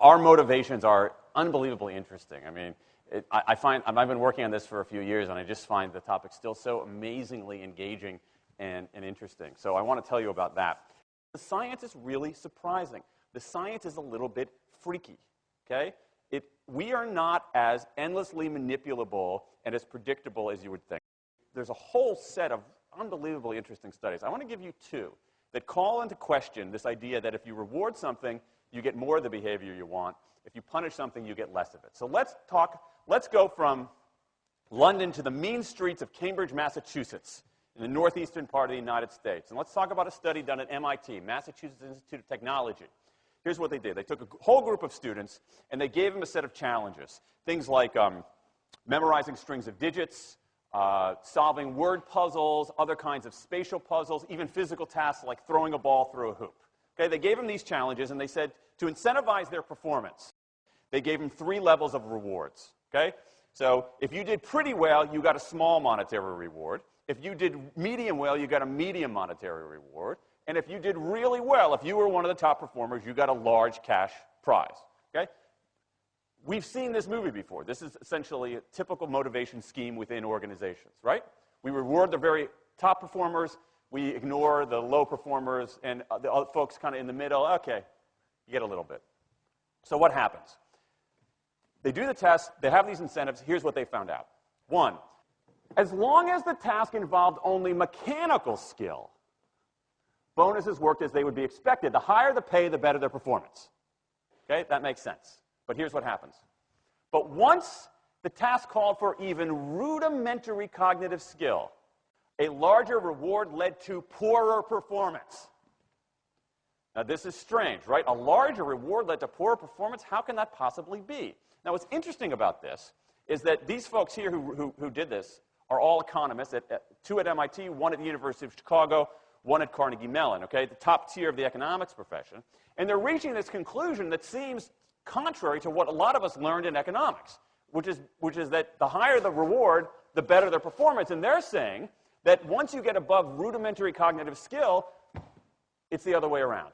our motivations are unbelievably interesting. I mean, I've been working on this for a few years, and I just find the topic still so amazingly engaging and interesting. So I want to tell you about that. The science is really surprising. The science is a little bit freaky, okay? We are not as endlessly manipulable and as predictable as you would think. There's a whole set of unbelievably interesting studies. I want to give you two that call into question this idea that if you reward something, you get more of the behavior you want. If you punish something, you get less of it. So let's go from London to the mean streets of Cambridge, Massachusetts, in the northeastern part of the United States. And let's talk about a study done at MIT, Massachusetts Institute of Technology. Here's what they did. They took a whole group of students, and they gave them a set of challenges. Things like memorizing strings of digits, solving word puzzles, other kinds of spatial puzzles, even physical tasks like throwing a ball through a hoop. Okay, they gave them these challenges, and they said to incentivize their performance, they gave them 3 levels of rewards. Okay? So if you did pretty well, you got a small monetary reward. If you did medium well, you got a medium monetary reward. And if you did really well, if you were one of the top performers, you got a large cash prize. Okay? We've seen this movie before. This is essentially a typical motivation scheme within organizations, right? We reward the very top performers, we ignore the low performers, and the other folks kind of in the middle. Okay, you get a little bit. So what happens? They do the test, they have these incentives. Here's what they found out. 1, as long as the task involved only mechanical skill, bonuses worked as they would be expected. The higher the pay, the better their performance. Okay, that makes sense. But here's what happens. But once the task called for even rudimentary cognitive skill, a larger reward led to poorer performance. Now, this is strange, right? A larger reward led to poorer performance? How can that possibly be? Now, what's interesting about this is that these folks here who did this are all economists, 2 at MIT, 1 at the University of Chicago, 1 at Carnegie Mellon, okay, the top tier of the economics profession. And they're reaching this conclusion that seems contrary to what a lot of us learned in economics, which is that the higher the reward, the better their performance. And they're saying that once you get above rudimentary cognitive skill, it's the other way around.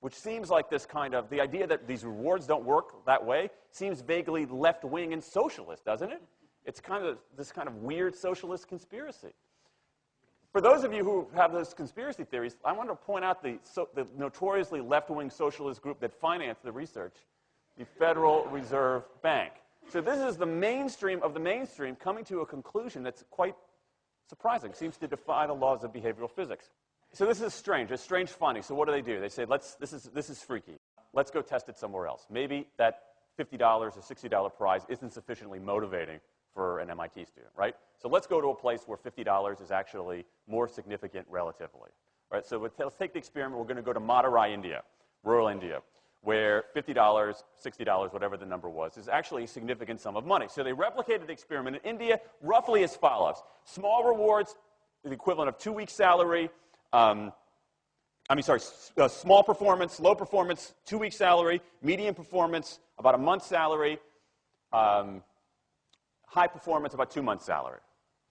Which seems like this kind of, the idea that these rewards don't work that way seems vaguely left-wing and socialist, doesn't it? It's kind of this kind of weird socialist conspiracy. For those of you who have those conspiracy theories, I want to point out the notoriously left-wing socialist group that financed the research, the Federal Reserve Bank. So this is the mainstream of the mainstream coming to a conclusion that's quite surprising. Seems to defy the laws of behavioral physics. So this is strange, a strange finding. So what do? They say, this is freaky. Let's go test it somewhere else. Maybe that $50 or $60 prize isn't sufficiently motivating for an MIT student, right? So let's go to a place where $50 is actually more significant relatively. Right? So let's take the experiment. We're going to go to Madurai, India, rural India, where $50, $60, whatever the number was, is actually a significant sum of money. So they replicated the experiment in India roughly as follows. Small rewards, the equivalent of 2 weeks' salary. Small performance, low performance, 2 weeks' salary. Medium performance, about a month's salary. High performance, about 2 months' salary.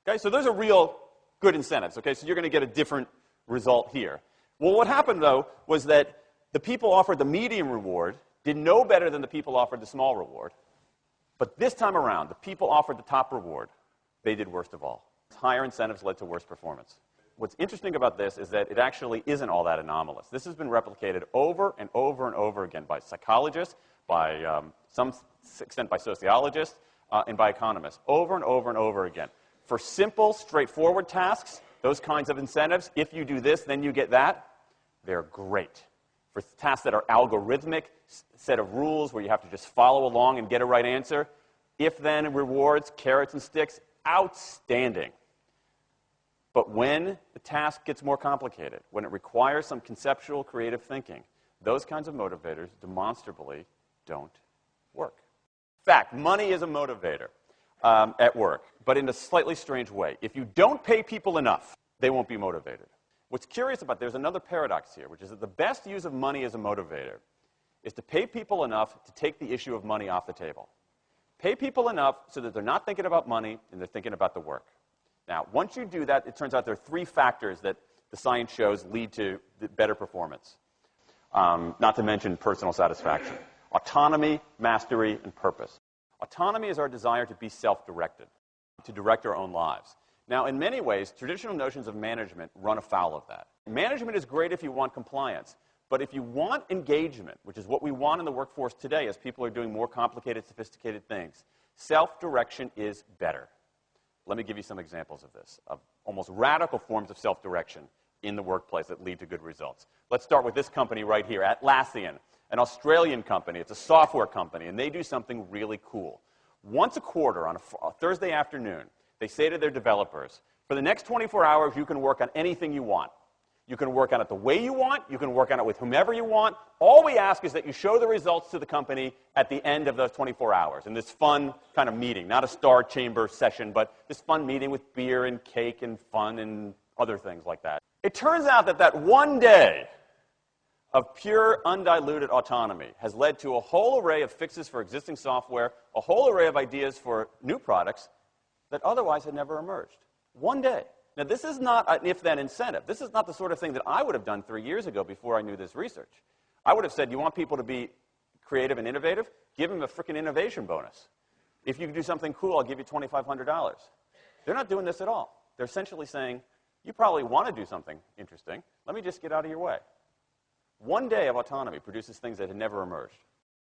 Okay, so those are real good incentives. Okay, so you're going to get a different result here. Well, what happened, though, was that the people offered the medium reward did no better than the people offered the small reward. But this time around, the people offered the top reward. They did worst of all. Higher incentives led to worse performance. What's interesting about this is that it actually isn't all that anomalous. This has been replicated over and over and over again by psychologists, by some extent by sociologists, and by economists, over and over and over again. For simple, straightforward tasks, those kinds of incentives, if you do this, then you get that, they're great. For tasks that are algorithmic, set of rules where you have to just follow along and get a right answer, if-then rewards, carrots and sticks, outstanding. But when the task gets more complicated, when it requires some conceptual, creative thinking, those kinds of motivators demonstrably don't work. In fact, money is a motivator at work, but in a slightly strange way. If you don't pay people enough, they won't be motivated. What's curious about, there's another paradox here, which is that the best use of money as a motivator is to pay people enough to take the issue of money off the table. Pay people enough so that they're not thinking about money and they're thinking about the work. Now, once you do that, it turns out there are 3 factors that the science shows lead to better performance, not to mention personal satisfaction. Autonomy, mastery, and purpose. Autonomy is our desire to be self-directed, to direct our own lives. Now, in many ways, traditional notions of management run afoul of that. Management is great if you want compliance, but if you want engagement, which is what we want in the workforce today as people are doing more complicated, sophisticated things, self-direction is better. Let me give you some examples of this, of almost radical forms of self-direction in the workplace that lead to good results. Let's start with this company right here, Atlassian, an Australian company. It's a software company, and they do something really cool. Once a quarter on a Thursday afternoon, they say to their developers, for the next 24 hours, you can work on anything you want. You can work on it the way you want. You can work on it with whomever you want. All we ask is that you show the results to the company at the end of those 24 hours in this fun kind of meeting, not a star chamber session, but this fun meeting with beer and cake and fun and other things like that. It turns out that that one day of pure, undiluted autonomy has led to a whole array of fixes for existing software, a whole array of ideas for new products that otherwise had never emerged. One day. Now, this is not an if-then incentive. This is not the sort of thing that I would have done 3 years ago before I knew this research. I would have said, you want people to be creative and innovative? Give them a freaking innovation bonus. If you do something cool, I'll give you $2,500. They're not doing this at all. They're essentially saying, you probably want to do something interesting. Let me just get out of your way. One day of autonomy produces things that had never emerged.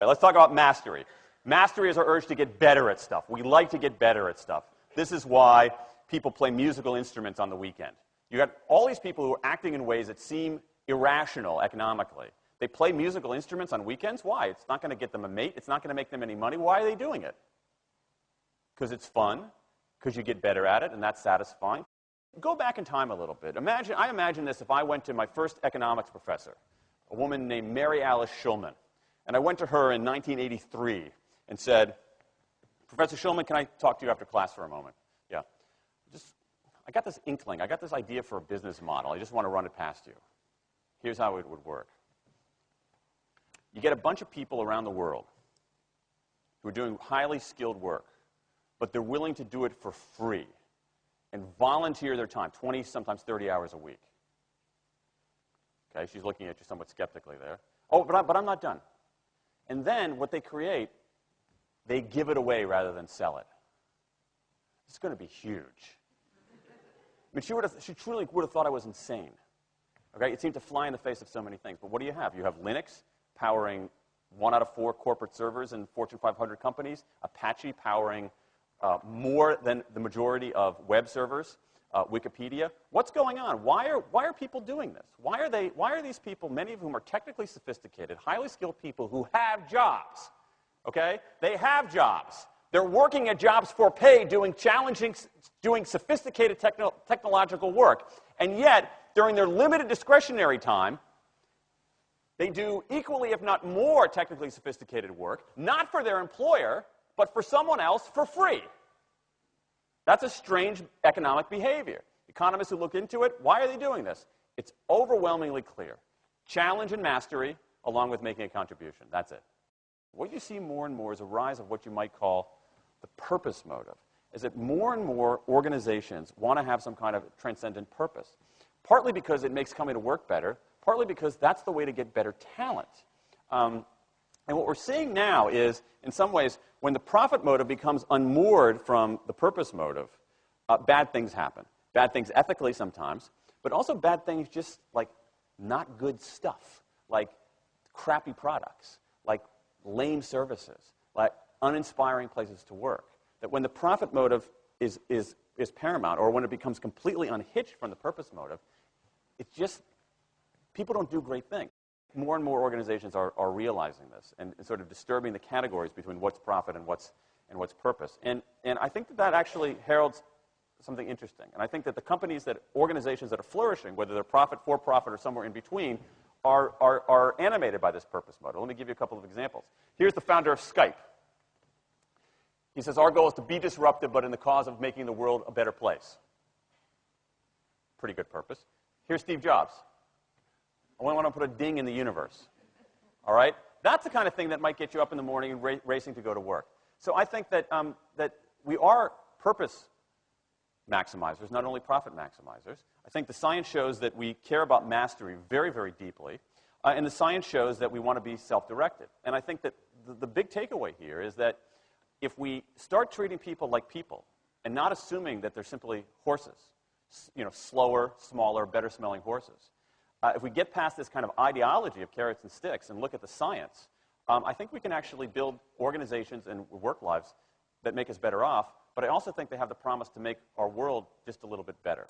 Right, let's talk about mastery. Mastery is our urge to get better at stuff. We like to get better at stuff. This is why people play musical instruments on the weekend. You got all these people who are acting in ways that seem irrational economically. They play musical instruments on weekends. Why? It's not going to get them a mate. It's not going to make them any money. Why are they doing it? Because it's fun, because you get better at it, and that's satisfying. Go back in time a little bit. I imagine this if I went to my first economics professor, a woman named Mary Alice Schulman, and I went to her in 1983 and said, Professor Schulman, can I talk to you after class for a moment? Yeah. I got this inkling. I got this idea for a business model. I just want to run it past you. Here's how it would work. You get a bunch of people around the world who are doing highly skilled work, but they're willing to do it for free and volunteer their time, 20, sometimes 30 hours a week. Okay, she's looking at you somewhat skeptically there. Oh, but I'm not done. And then what they create, they give it away rather than sell it. It's going to be huge. I mean, she truly would have thought I was insane. Okay? It seemed to fly in the face of so many things. But what do you have? You have Linux powering 1 out of 4 corporate servers in Fortune 500 companies, Apache powering more than the majority of web servers, Wikipedia. What's going on? Why are people doing this? Why are these people, many of whom are technically sophisticated, highly skilled people who have jobs? Okay? They have jobs. They're working at jobs for pay, doing sophisticated technological work. And yet, during their limited discretionary time, they do equally, if not more, technically sophisticated work, not for their employer, but for someone else for free. That's a strange economic behavior. Economists who look into it, why are they doing this? It's overwhelmingly clear. Challenge and mastery, along with making a contribution. That's it. What you see more and more is a rise of what you might call the purpose motive, is that more and more organizations want to have some kind of transcendent purpose, partly because it makes coming to work better, partly because that's the way to get better talent. And what we're seeing now is, in some ways, when the profit motive becomes unmoored from the purpose motive, bad things happen. Bad things ethically sometimes, but also bad things just like not good stuff, like crappy products, like lame services, like uninspiring places to work. That when the profit motive is paramount, or when it becomes completely unhitched from the purpose motive, it's just, people don't do great things. More and more organizations are realizing this and sort of disturbing the categories between what's profit and what's purpose. And I think that actually heralds something interesting. And I think that the organizations that are flourishing, whether they're profit, for-profit, or somewhere in between, are animated by this purpose motive. Let me give you a couple of examples. Here's the founder of Skype. He says, our goal is to be disruptive, but in the cause of making the world a better place. Pretty good purpose. Here's Steve Jobs. I want to put a ding in the universe. All right? That's the kind of thing that might get you up in the morning and racing to go to work. So I think that, that we are purpose maximizers, not only profit maximizers. I think the science shows that we care about mastery very, very deeply. And the science shows that we want to be self-directed. And I think that the big takeaway here is that if we start treating people like people and not assuming that they're simply horses, slower, smaller, better-smelling horses, if we get past this kind of ideology of carrots and sticks and look at the science, I think we can actually build organizations and work lives that make us better off, but I also think they have the promise to make our world just a little bit better.